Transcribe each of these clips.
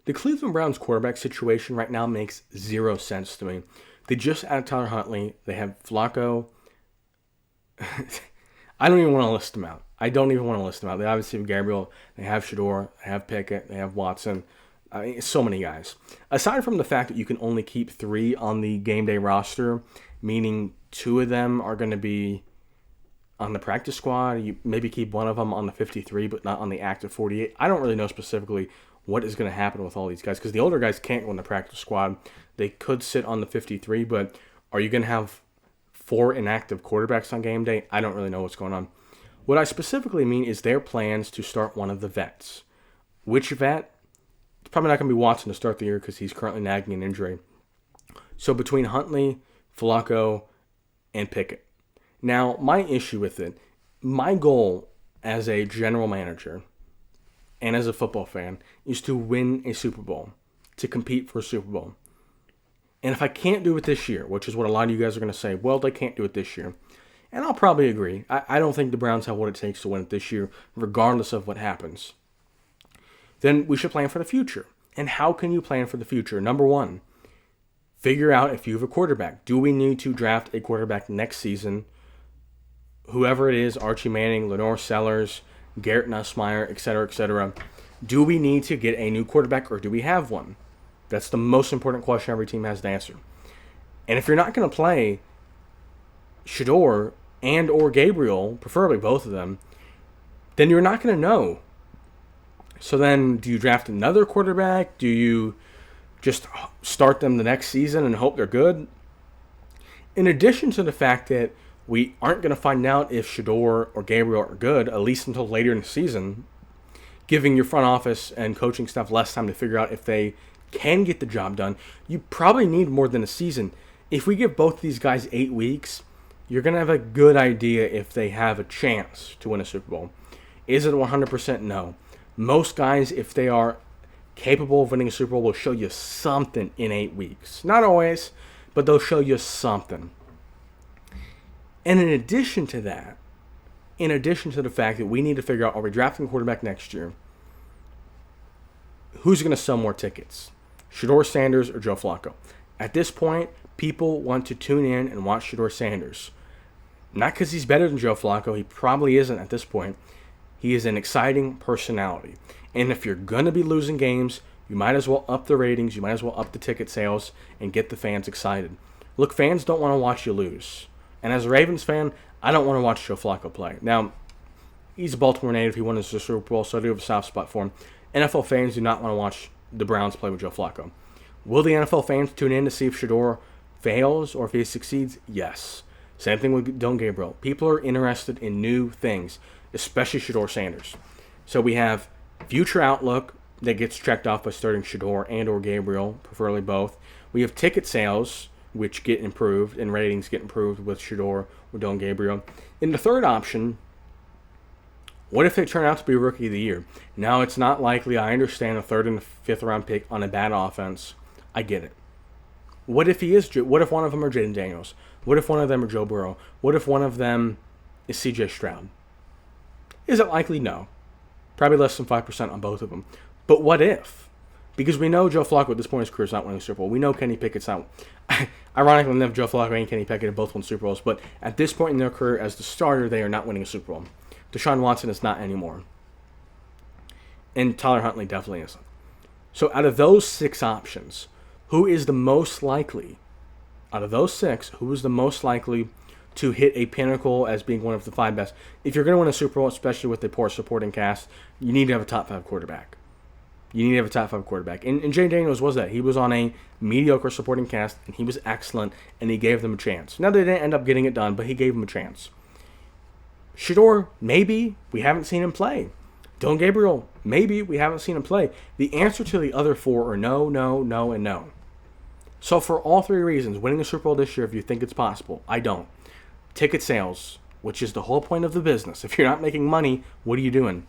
The Cleveland Browns quarterback situation right now makes zero sense to me. They just added Tyler Huntley. They have Flacco. I don't even want to list them out. I don't even want to list them out. They obviously have Gabriel. They have Shador. They have Pickett. They have Watson. I mean, so many guys. Aside from the fact that you can only keep 3 on the game day roster, meaning 2 of them are going to be on the practice squad. You maybe keep one of them on the 53, but not on the active 48. I don't really know specifically what is going to happen with all these guys because the older guys can't go in the practice squad. They could sit on the 53, but are you going to have 4 inactive quarterbacks on game day? I don't really know what's going on. What I specifically mean is their plans to start one of the vets. Which vet? It's probably not going to be Watson to start the year because he's currently nagging an injury. So between Huntley, Flacco, and Pickett. Now, my issue with it, my goal as a general manager and as a football fan is to win a Super Bowl, to compete for a Super Bowl. And if I can't do it this year, which is what a lot of you guys are going to say, well, they can't do it this year. And I'll probably agree. I don't think the Browns have what it takes to win it this year, regardless of what happens. Then we should plan for the future. And how can you plan for the future? Number one, figure out if you have a quarterback. Do we need to draft a quarterback next season? Whoever it is, Archie Manning, Lenore Sellers, Garrett Nussmeier, etc., etc. Do we need to get a new quarterback or do we have one? That's the most important question every team has to answer. And if you're not going to play Shador and or Gabriel, preferably both of them, then you're not going to know. So then do you draft another quarterback? Do you just start them the next season and hope they're good? In addition to the fact that we aren't going to find out if Shador or Gabriel are good, at least until later in the season, giving your front office and coaching staff less time to figure out if they can get the job done, you probably need more than a season. If we give both these guys 8 weeks, you're going to have a good idea if they have a chance to win a Super Bowl. Is it 100%? No. Most guys, if they are capable of winning a Super Bowl, will show you something in 8 weeks. Not always, but they'll show you something. And in addition to that, in addition to the fact that we need to figure out, are we drafting a quarterback next year? Who's going to sell more tickets? Shador Sanders or Joe Flacco? At this point, people want to tune in and watch Shador Sanders. Not because he's better than Joe Flacco. He probably isn't at this point. He is an exciting personality. And if you're going to be losing games, you might as well up the ratings. You might as well up the ticket sales and get the fans excited. Look, fans don't want to watch you lose. And as a Ravens fan, I don't want to watch Joe Flacco play. Now, he's a Baltimore native. He won his Super Bowl, so I do have a soft spot for him. NFL fans do not want to watch the Browns play with Joe Flacco. Will the NFL fans tune in to see if Shador fails or if he succeeds? Yes. Same thing with Dylan Gabriel. People are interested in new things, especially Shador Sanders. So we have future outlook that gets checked off by starting Shador and or Gabriel, preferably both. We have ticket sales, which get improved, and ratings get improved with Shador or Dylan Gabriel. In the third option, what if they turn out to be Rookie of the Year? Now, it's not likely. I understand a third and fifth round pick on a bad offense. I get it. What if he is? What if one of them are Jaden Daniels? What if one of them are Joe Burrow? What if one of them is C.J. Stroud? Is it likely? No. Probably less than 5% on both of them. But what if? Because we know Joe Flacco at this point in his career is not winning a Super Bowl. We know Kenny Pickett's not. Ironically, never Joe Flacco and Kenny Pickett have both won Super Bowls. But at this point in their career as the starter, they are not winning a Super Bowl. Deshaun Watson is not anymore. And Tyler Huntley definitely isn't. So out of those 6 options, who is the most likely, out of those 6, who is the most likely to hit a pinnacle as being one of the 5 best? If you're going to win a Super Bowl, especially with a poor supporting cast, you need to have a top 5 quarterback. You need to have a top 5 quarterback. And Jay Daniels was that. He was on a mediocre supporting cast, and he was excellent, and he gave them a chance. Now, they didn't end up getting it done, but he gave them a chance. Shador, maybe. We haven't seen him play. Dylan Gabriel, maybe. We haven't seen him play. The answer to the other 4 are no, no, no, and no. So for all 3 reasons, winning a Super Bowl this year, if you think it's possible, I don't. Ticket sales, which is the whole point of the business. If you're not making money, what are you doing?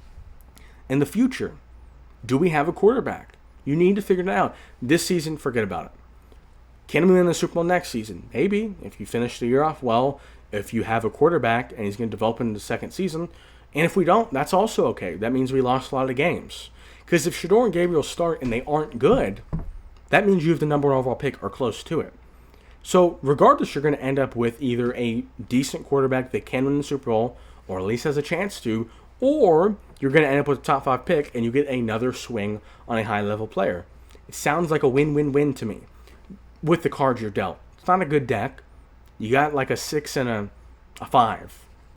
In the future, do we have a quarterback? You need to figure it out. This season, forget about it. Can we win the Super Bowl next season? Maybe, if you finish the year off well, if you have a quarterback and he's going to develop into the second season. And if we don't, that's also okay. That means we lost a lot of games. Because if Shador and Gabriel start and they aren't good, that means you have the number 1 overall pick or close to it. So regardless, you're going to end up with either a decent quarterback that can win the Super Bowl, or at least has a chance to, or you're going to end up with a top 5 pick and you get another swing on a high-level player. It sounds like a win-win-win to me with the cards you're dealt. It's not a good deck. You got like a 6 and a 5.